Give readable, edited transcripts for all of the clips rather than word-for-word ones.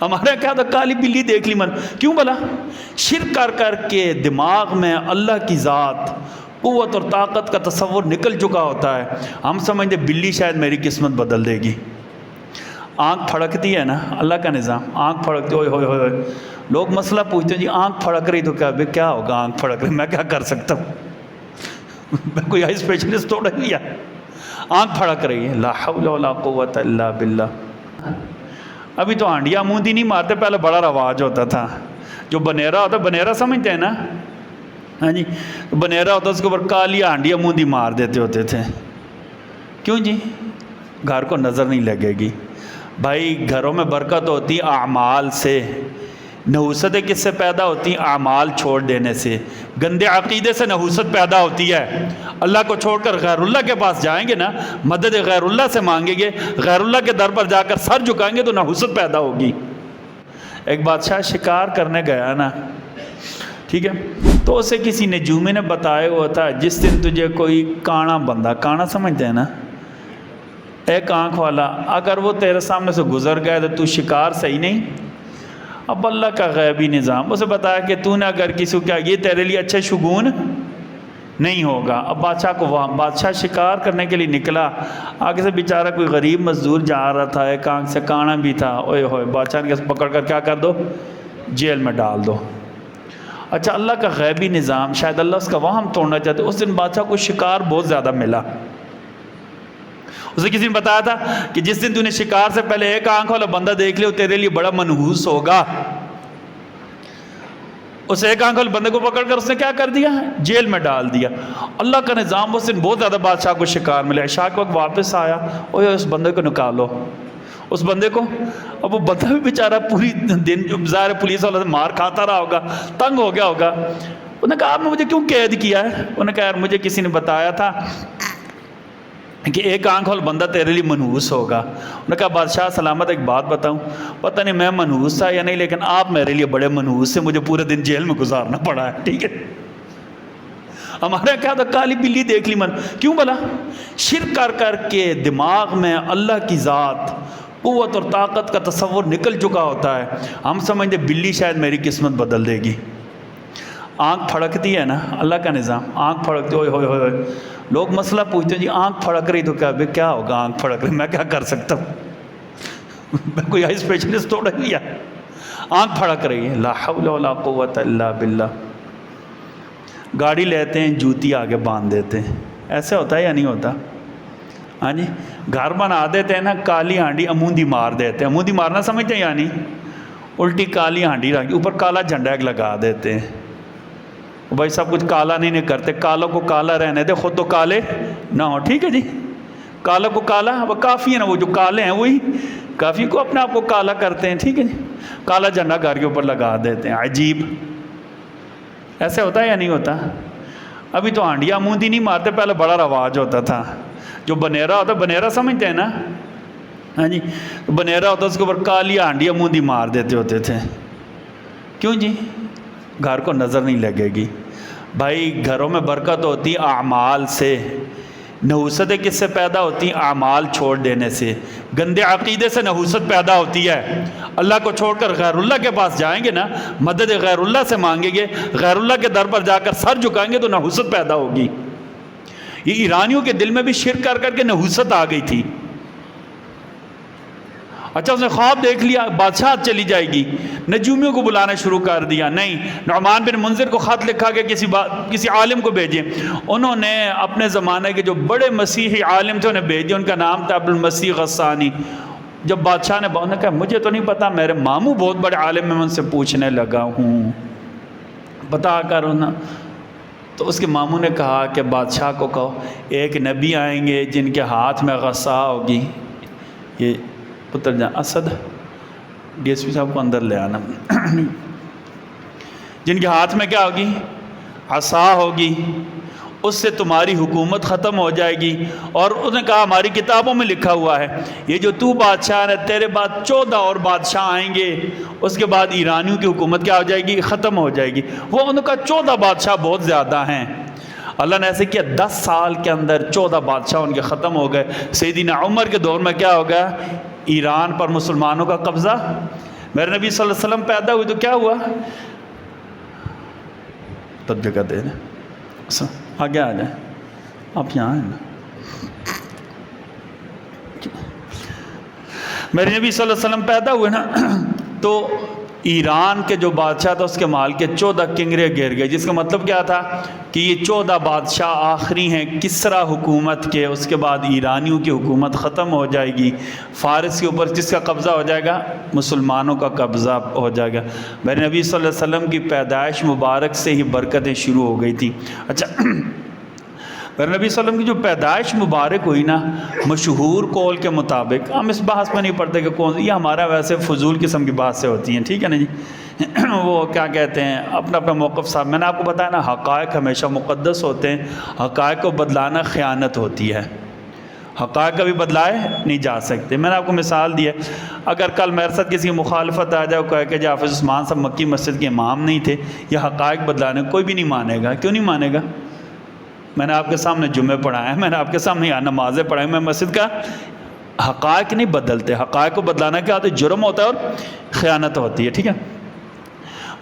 ہمارے کیا تھا کالی بلی دیکھ لی من، کیوں بلا؟ شرک کر کر کے دماغ میں اللہ کی ذات، قوت اور طاقت کا تصور نکل چکا ہوتا ہے. ہم سمجھتے بلی شاید میری قسمت بدل دے گی. آنکھ پھڑکتی ہے نا، اللہ کا نظام، آنکھ پھڑکتی، ہوئے ہوئے ہوئے. لوگ مسئلہ پوچھتے ہیں جی آنکھ پھڑک رہی تو کیا ہوگا؟ آنکھ پھڑک رہی، میں کیا کر سکتا ہوں؟ میں کوئی آئی اسپیشلسٹ توڑا لیا. آنکھ پھڑک رہی ہے، لا حول ولا قوت الا باللہ. ابھی تو ہانڈیاں موندی نہیں مارتے، پہلے بڑا رواج ہوتا تھا. جو بنیرا ہوتا، بنیرا سمجھتے ہیں نا؟ ہاں جی، بنیرا ہوتا اس کے اوپر کالی ہانڈیاں موندی مار دیتے ہوتے تھے. کیوں جی؟ گھر کو نظر نہیں لگے گی. بھائی گھروں میں برکت ہوتی اعمال سے، نحوستیں کس سے پیدا ہوتی؟ اعمال چھوڑ دینے سے. گندے عقیدے سے نحوست پیدا ہوتی ہے. اللہ کو چھوڑ کر غیر اللہ کے پاس جائیں گے نا، مدد غیر اللہ سے مانگیں گے، غیر اللہ کے در پر جا کر سر جھکائیں گے تو نحوست پیدا ہوگی. ایک بادشاہ شکار کرنے گیا نا، ٹھیک ہے، تو اسے کسی نجومی نے بتایا ہوا تھا جس دن تجھے کوئی کانا بندہ، کانا سمجھتے ہیں نا، ایک آنکھ والا، اگر وہ تیرے سامنے سے گزر گئے تو شکار صحیح نہیں. اب اللہ کا غیبی نظام اسے بتایا کہ تو نے اگر کسی کو کیا، یہ تیرے لیے اچھے شگون نہیں ہوگا. اب بادشاہ کو وہاں، بادشاہ شکار کرنے کے لیے نکلا، آگے سے بیچارہ کوئی غریب مزدور جا رہا تھا، ایک آنکھ سے کانا بھی تھا. اوئے ہوئے، بادشاہ نے پکڑ کر کیا کر دو؟ جیل میں ڈال دو. اچھا اللہ کا غیبی نظام، شاید اللہ اس کا وہم توڑنا چاہتے. اس دن بادشاہ کو شکار بہت زیادہ ملا. اسے کسی نے بتایا تھا کہ جس دن تو نے شکار سے پہلے ایک آنکھ والا بندہ دیکھ لیا وہ تیرے لیے بڑا منحوس ہوگا. اس ایک آنکھ والے بندے کو پکڑ کر اس نے کیا کر دیا؟ جیل میں ڈال دیا. اللہ کا نظام، اس دن بہت زیادہ بادشاہ کو شکار ملا. عشاء کے وقت واپس آیا، اوہ اس بندے کو نکالو. اس بندے کو، اب وہ بندہ بھی بیچارہ پوری دن ظاہر پولیس والا سے مار کھاتا رہا ہوگا، تنگ ہو گیا ہوگا. انہوں نے کہا آپ نے مجھے کیوں قید کیا ہے؟ انہوں نے کہا یار مجھے کسی نے بتایا تھا کہ ایک آنکھ والا بندہ تیرے لیے منحوس ہوگا. انہوں نے کہا بادشاہ سلامت ایک بات بتاؤں، پتہ نہیں میں منحوس تھا یا نہیں، لیکن آپ میرے لیے بڑے منحوس سے، مجھے پورے دن جیل میں گزارنا پڑا ہے. ٹھیک ہے، ہمارے کیا تھا کالی بلی دیکھ لی من، کیوں بلا؟ شرک کر کر کے دماغ میں اللہ کی ذات، قوت اور طاقت کا تصور نکل چکا ہوتا ہے. ہم سمجھتے بلی شاید میری قسمت بدل دے گی. آنکھ پھڑکتی ہے نا، اللہ کا نظام، آنکھ پھڑکتی، ہوئے ہوئے ہوئے. لوگ مسئلہ پوچھتے ہیں جی آنکھ پھڑک رہی تو کیا ہوگا؟ آنکھ پھڑک رہی، میں کیا کر سکتا ہوں؟ میں کوئی آئی اسپیشلسٹ توڑا لیا. آنکھ پھڑک رہی ہے، لا حول ولا قوت الا باللہ. گاڑی لیتے ہیں، جوتی آگے باندھ دیتے ہیں. ایسے ہوتا ہے یا نہیں ہوتا؟ ہاں جی، گھر بنا دیتے ہیں نا، کالی ہانڈی اموندی مار دیتے ہیں. اموندی مارنا سمجھتے ہیں یعنی الٹی کالی ہانڈی رکھ، اوپر کالا جھنڈا ایک لگا دیتے ہیں. بھائی سب کچھ کالا نہیں کرتے، کالوں کو کالا رہنے دے، خود تو کالے نہ ہو. ٹھیک ہے جی، کالوں کو کالا، وہ کافی ہے نا، وہ جو کالے ہیں وہی کافی کو اپنے آپ کو کالا کرتے ہیں. ٹھیک ہے جی، کالا جھنڈا گھر کے اوپر لگا دیتے ہیں. عجیب، ایسے ہوتا ہے یا نہیں ہوتا؟ ابھی تو ہانڈیاں موندی نہیں مارتے، پہلے بڑا رواج ہوتا تھا. جو بنیرا ہوتا، بنیرا سمجھتے ہیں نا؟ ہاں جی، بنیرا ہوتا اس کے اوپر کالی ہانڈیاں موندی مار دیتے ہوتے تھے. کیوں جی؟ گھر کو نظر نہیں لگے گی. بھائی گھروں میں برکت ہوتی اعمال سے، نحوستیں کس سے پیدا ہوتی؟ اعمال چھوڑ دینے سے. گندے عقیدے سے نحوست پیدا ہوتی ہے. اللہ کو چھوڑ کر غیر اللہ کے پاس جائیں گے نا، مدد غیر اللہ سے مانگیں گے، غیر اللہ کے در پر جا کر سر جھکائیں گے تو نحوست پیدا ہوگی. یہ ایرانیوں کے دل میں بھی شرک کر کر کے نحوست آ گئی تھی. اچھا اس نے خواب دیکھ لیا بادشاہ چلی جائے گی، نجومیوں کو بلانا شروع کر دیا. نہیں، نعمان بن منذر کو خط لکھا کہ کسی عالم کو بھیجیں. انہوں نے اپنے زمانے کے جو بڑے مسیحی عالم تھے انہیں بھیج دیا. ان کا نام تھا عبد المسیح غسانی. جب بادشاہ نے کہا مجھے تو نہیں پتا، میرے ماموں بہت بڑے عالم میں ان سے پوچھنے لگا ہوں، بتا کر انہوں. تو اس کے ماموں نے کہا کہ بادشاہ کو کہو ایک نبی آئیں گے جن کے ہاتھ میں غصہ ہوگی. یہ پتر جان اسد ڈی ایس پی صاحب کو اندر لے آنا. جن کے ہاتھ میں کیا ہوگی؟ عصا ہوگی. اس سے تمہاری حکومت ختم ہو جائے گی. اور انہوں نے کہا ہماری کتابوں میں لکھا ہوا ہے یہ جو تو بادشاہ ہے تیرے بعد 14 اور بادشاہ آئیں گے، اس کے بعد ایرانیوں کی حکومت کیا ہو جائے گی؟ ختم ہو جائے گی. وہ انہوں نے کہا 14 بادشاہ بہت زیادہ ہیں. اللہ نے ایسے کیا 10 سال کے اندر 14 بادشاہ ان کے ختم ہو گئے. سیدنا عمر کے دور میں کیا ہو گیا؟ ایران پر مسلمانوں کا قبضہ میرے نبی صلی اللہ علیہ وسلم پیدا ہوئے تو کیا ہوا؟ تب جگہ دے دیں، آگے آ جائیں، آپ یہاں ہیں نا۔ میرے نبی صلی اللہ علیہ وسلم پیدا ہوئے نا تو ایران کے جو بادشاہ تھا اس کے مال کے 14 کنگرے گر گئے، جس کا مطلب کیا تھا کہ یہ 14 بادشاہ آخری ہیں کسرا حکومت کے، اس کے بعد ایرانیوں کی حکومت ختم ہو جائے گی، فارس کے اوپر جس کا قبضہ ہو جائے گا مسلمانوں کا قبضہ ہو جائے گا۔ میرے نبی صلی اللہ علیہ وسلم کی پیدائش مبارک سے ہی برکتیں شروع ہو گئی تھیں۔ اچھا، میرے نبی صلی اللہ علیہ وسلم کی جو پیدائش مبارک ہوئی نا، مشہور قول کے مطابق، ہم اس بحث میں نہیں پڑھتے کہ کون، یہ ہمارا ویسے فضول قسم کی بات سے ہوتی ہیں، ٹھیک ہے نا جی، وہ کیا کہتے ہیں اپنا اپنا موقف صاحب، میں نے آپ کو بتایا نا حقائق ہمیشہ مقدس ہوتے ہیں، حقائق کو بدلانا خیانت ہوتی ہے، حقائق کبھی بدلائے نہیں جا سکتے۔ میں نے آپ کو مثال دی ہے، اگر کل میرے ساتھ کسی مخالفت آ جائے کہے کہ جی حافظ عثمان صاحب مکی مسجد کے امام نہیں تھے، یہ حقائق بدلانے کوئی بھی نہیں مانے گا۔ کیوں نہیں مانے گا؟ میں نے آپ کے سامنے جمعے پڑھائے ہیں، میں نے آپ کے سامنے یہاں نمازیں پڑھائی، میں مسجد کا حقائق نہیں بدلتے، حقائق کو بدلانا کیا ہوتا ہے؟ جرم ہوتا ہے اور خیانت ہوتی ہے، ٹھیک ہے۔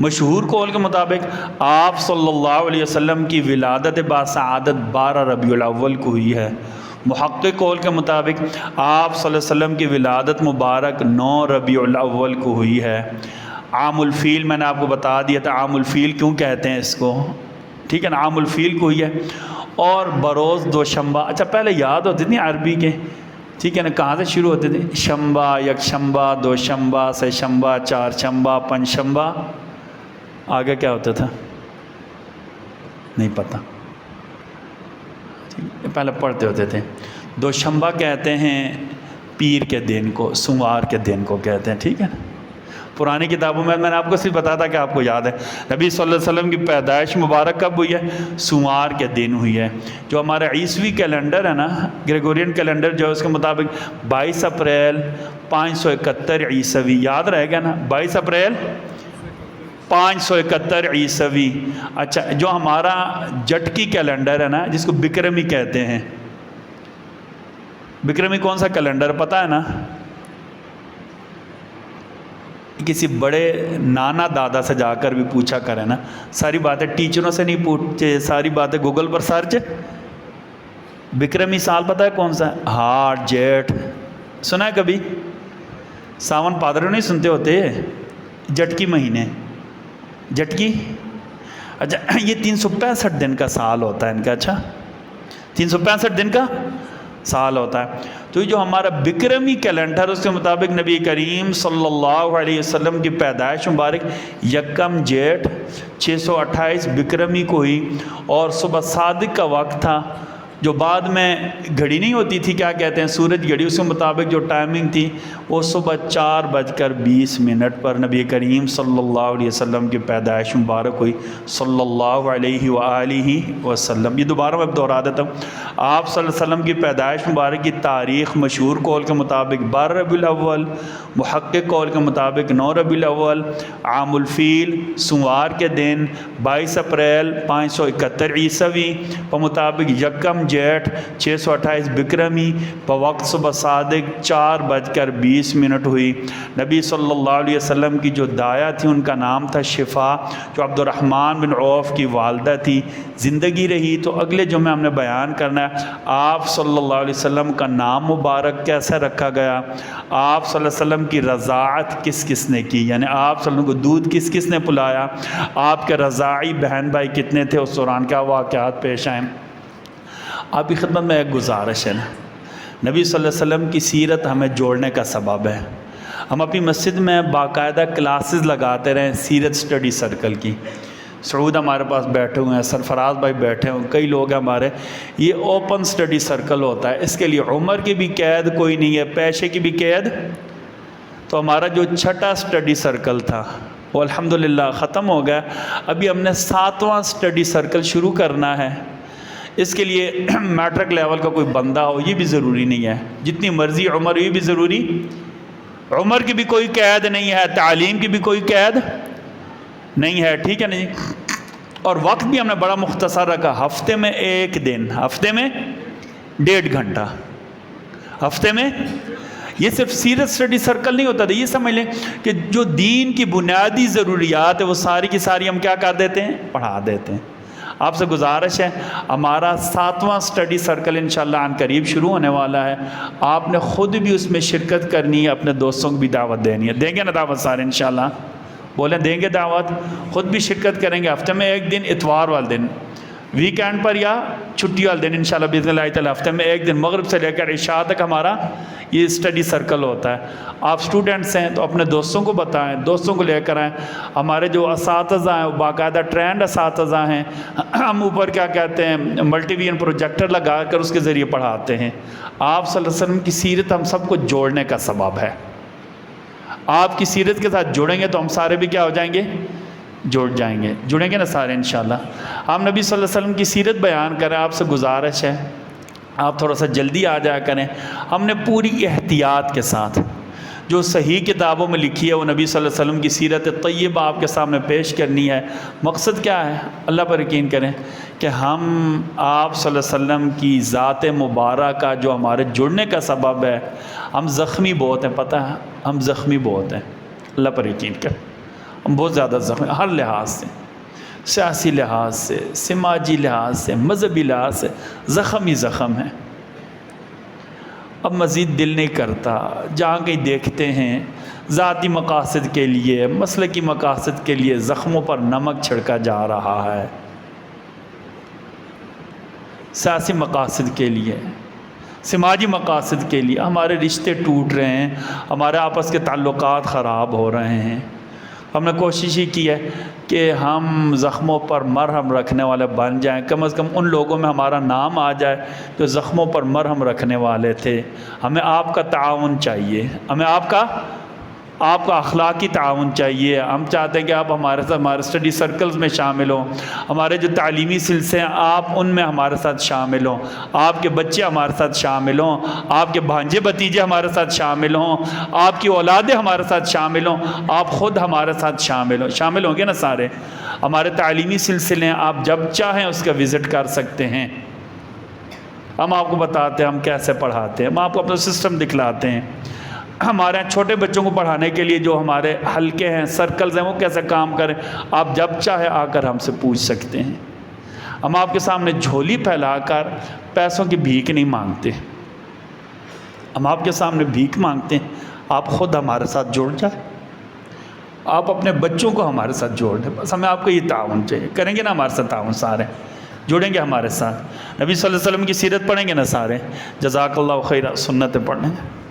مشہور قول کے مطابق آپ صلی اللہ علیہ وسلم کی ولادت باسعادت 12 ربیع الاول کو ہوئی ہے۔ محقق قول کے مطابق آپ صلی اللہ علیہ وسلم کی ولادت مبارک 9 ربیع الاول کو ہوئی ہے۔ عام الفیل میں نے آپ کو بتا دیا تھا، عام الفیل کیوں کہتے ہیں اس کو، ٹھیک ہے نا، عام الفیل کو ہوئی ہے۔ اور بروز دوشنبہ، اچھا پہلے یاد ہوتی تھی عربی کے، ٹھیک ہے نا، کہاں سے شروع ہوتے تھے؟ شنبہ، یک شنبہ، دو شنبہ، سے شنبہ، چار شنبہ، پنج شنبہ، آگے کیا ہوتا تھا نہیں پتہ، پہلے پڑھتے ہوتے تھے۔ دوشنبہ کہتے ہیں پیر کے دن کو، سوموار کے دن کو کہتے ہیں، ٹھیک ہے نا۔ پرانی کتابوں میں نے آپ کو صرف بتا تھا کہ آپ کو یاد ہے نبی صلی اللہ علیہ وسلم کی پیدائش مبارک کب ہوئی ہے؟ سوموار کے دن ہوئی ہے۔ جو ہمارا عیسوی کیلنڈر ہے نا، گریگورین کیلنڈر جو ہے، اس کے مطابق 22 اپریل 571 عیسوی، یاد رہے گا نا، 22 اپریل 571 عیسوی۔ اچھا، جو ہمارا جٹکی کیلنڈر ہے نا، جس کو بکرمی کہتے ہیں، بکرمی کون سا کیلنڈر پتہ ہے نا؟ کسی بڑے نانا دادا سے جا کر بھی پوچھا کرے نا، ساری باتیں ٹیچروں سے نہیں پوچھتے، ساری باتیں گوگل پر سرچ۔ بکرمی سال پتہ ہے کون سا ہے؟ ہاٹ جیٹھ سنا ہے کبھی؟ ساون پادروں نہیں سنتے ہوتے، جٹکی مہینے، جٹکی۔ اچھا، یہ 365 دن کا سال ہوتا ہے ان کا، اچھا 365 دن کا سال ہوتا ہے۔ تو یہ جو ہمارا بکرمی کیلنڈر، اس کے مطابق نبی کریم صلی اللہ علیہ وسلم کی پیدائش مبارک یکم جیٹھ 628 بکرمی کو ہوئی، اور صبح صادق کا وقت تھا، جو بعد میں گھڑی نہیں ہوتی تھی، کیا کہتے ہیں سورج گھڑی، اس کے مطابق جو ٹائمنگ تھی وہ صبح 4:20 پر نبی کریم صلی اللہ علیہ وسلم کی پیدائش مبارک ہوئی صلی اللہ علیہ وآلہ وسلم۔ یہ دوبارہ میں دہرا دیتا ہوں، آپ صلی اللہ علیہ وسلم کی پیدائش مبارک کی تاریخ مشہور قول کے مطابق 12 ربیع الاول، محقق قول کے مطابق 9 ربیع الاول، عام الفیل سوموار کے دن 22 اپریل 571 عیسوی، مطابق یکم جیٹھ 628 بکرمی، وقت صبح صادق 4:20 ہوئی۔ نبی صلی اللہ علیہ وسلم کی جو دایا تھی ان کا نام تھا شفا، جو عبد الرحمن بن عوف کی والدہ تھی۔ زندگی رہی تو اگلے جمعے ہم نے بیان کرنا ہے آپ صلی اللہ علیہ وسلم کا نام مبارک کیسے رکھا گیا، آپ صلی اللہ علیہ وسلم کی رضاعت کس کس نے کی، یعنی آپ صلی اللہ علیہ وسلم کو دودھ کس کس نے پلایا، آپ کے رضاعی بہن بھائی کتنے تھے، اس دوران کیا واقعات پیش آئیں۔ آپ کی خدمت میں ایک گزارش ہے نا، نبی صلی اللہ علیہ وسلم کی سیرت ہمیں جوڑنے کا سبب ہے۔ ہم اپنی مسجد میں باقاعدہ کلاسز لگاتے رہے سیرت سٹڈی سرکل کی۔ سعود ہمارے پاس بیٹھے ہوئے ہیں، سرفراز بھائی بیٹھے ہوئے ہیں، کئی لوگ ہیں ہمارے۔ یہ اوپن سٹڈی سرکل ہوتا ہے، اس کے لیے عمر کی بھی قید کوئی نہیں ہے، پیشے کی بھی قید۔ تو ہمارا جو چھٹا سٹڈی سرکل تھا وہ الحمدللہ ختم ہو گیا، ابھی ہم نے 7واں سٹڈی سرکل شروع کرنا ہے۔ اس کے لیے میٹرک لیول کا کوئی بندہ ہو یہ بھی ضروری نہیں ہے، جتنی مرضی عمر یہ بھی ضروری، عمر کی بھی کوئی قید نہیں ہے، تعلیم کی بھی کوئی قید نہیں ہے، ٹھیک ہے نا جی۔ اور وقت بھی ہم نے بڑا مختصر رکھا، ہفتے میں 1 دن، ہفتے میں 1.5 گھنٹہ، ہفتے میں یہ صرف سیرت اسٹڈی سرکل نہیں ہوتا تھا، یہ سمجھ لیں کہ جو دین کی بنیادی ضروریات ہے وہ ساری کی ساری ہم کیا کر دیتے ہیں، پڑھا دیتے ہیں۔ آپ سے گزارش ہے، ہمارا 7واں اسٹڈی سرکل انشاءاللہ عن قریب شروع ہونے والا ہے، آپ نے خود بھی اس میں شرکت کرنی ہے، اپنے دوستوں کو بھی دعوت دینی ہے۔ دیں گے نا دعوت سارے انشاءاللہ؟ بولیں دیں گے دعوت؟ خود بھی شرکت کریں گے، ہفتے میں ایک دن اتوار والے دن، ویکینڈ پر یا چھٹی والے دن انشاءاللہ باذن اللہ تعالی، ہفتے میں ایک دن مغرب سے لے کر عشاء تک ہمارا یہ اسٹڈی سرکل ہوتا ہے۔ آپ اسٹوڈنٹس ہیں تو اپنے دوستوں کو بتائیں، دوستوں کو لے کر آئیں۔ ہمارے جو اساتذہ ہیں وہ باقاعدہ ٹرینڈ اساتذہ ہیں، ہم اوپر کیا کہتے ہیں ملٹی ویژن پروجیکٹر لگا کر اس کے ذریعے پڑھاتے ہیں۔ آپ صلی اللہ علیہ وسلم کی سیرت ہم سب کو جوڑنے کا سبب ہے۔ آپ کی سیرت کے ساتھ جڑیں گے تو ہم سارے بھی کیا ہو جائیں گے، جڑ جائیں گے، جڑیں گے نا سارے انشاءاللہ۔ ہم نبی صلی اللہ علیہ وسلم کی سیرت بیان کریں، آپ سے گزارش ہے آپ تھوڑا سا جلدی آ جایا کریں۔ ہم نے پوری احتیاط کے ساتھ جو صحیح کتابوں میں لکھی ہے وہ نبی صلی اللہ علیہ وسلم کی سیرت طیبہ آپ کے سامنے پیش کرنی ہے۔ مقصد کیا ہے؟ اللہ پر یقین کریں کہ ہم آپ صلی اللہ علیہ وسلم کی ذات مبارکہ جو ہمارے جڑنے کا سبب ہے، ہم زخمی بہت ہیں، پتہ ہے ہم زخمی بہت ہیں، اللہ پر یقین کریں ہم بہت زیادہ زخمی، ہر لحاظ سے، سیاسی لحاظ سے، سماجی لحاظ سے، مذہبی لحاظ سے زخم ہی زخم ہے۔ اب مزید دل نہیں کرتا، جہاں کہیں دیکھتے ہیں ذاتی مقاصد کے لیے، مسلکی مقاصد کے لیے زخموں پر نمک چھڑکا جا رہا ہے، سیاسی مقاصد کے لیے، سماجی مقاصد کے لیے ہمارے رشتے ٹوٹ رہے ہیں، ہمارے آپس کے تعلقات خراب ہو رہے ہیں۔ ہم نے کوشش ہی کی ہے کہ ہم زخموں پر مرہم رکھنے والے بن جائیں، کم از کم ان لوگوں میں ہمارا نام آ جائے جو زخموں پر مرہم رکھنے والے تھے۔ ہمیں آپ کا تعاون چاہیے، ہمیں آپ کا اخلاقی تعاون چاہیے۔ ہم چاہتے ہیں کہ آپ ہمارے ساتھ ہمارے اسٹڈی سرکلز میں شامل ہوں، ہمارے جو تعلیمی سلسلے ہیں آپ ان میں ہمارے ساتھ شامل ہوں، آپ کے بچے ہمارے ساتھ شامل ہوں، آپ کے بھانجے بھتیجے ہمارے ساتھ شامل ہوں، آپ کی اولادیں ہمارے ساتھ شامل ہوں، آپ خود ہمارے ساتھ شامل ہوں گے نا سارے۔ ہمارے تعلیمی سلسلے ہیں، آپ جب چاہیں اس کا وزٹ کر سکتے ہیں، ہم آپ کو بتاتے ہیں ہم کیسے پڑھاتے ہیں، ہم آپ کو اپنا سسٹم دکھلاتے ہیں۔ ہمارے چھوٹے بچوں کو پڑھانے کے لیے جو ہمارے حلقے ہیں، سرکلز ہیں، وہ کیسے کام کریں، آپ جب چاہے آ کر ہم سے پوچھ سکتے ہیں۔ ہم آپ کے سامنے جھولی پھیلا کر پیسوں کی بھیک نہیں مانگتے، ہم آپ کے سامنے بھیک مانگتے ہیں، آپ خود ہمارے ساتھ جڑ جائیں، آپ اپنے بچوں کو ہمارے ساتھ جوڑ دیں، بس ہمیں آپ کو یہ تعاون چاہیے۔ کریں گے نا ہمارے ساتھ تعاون؟ سارے جڑیں گے ہمارے ساتھ، نبی صلی اللہ علیہ وسلم کی سیرت پڑھیں گے نا سارے؟ جزاک اللہ خیرہ، سنتیں پڑھیں گے۔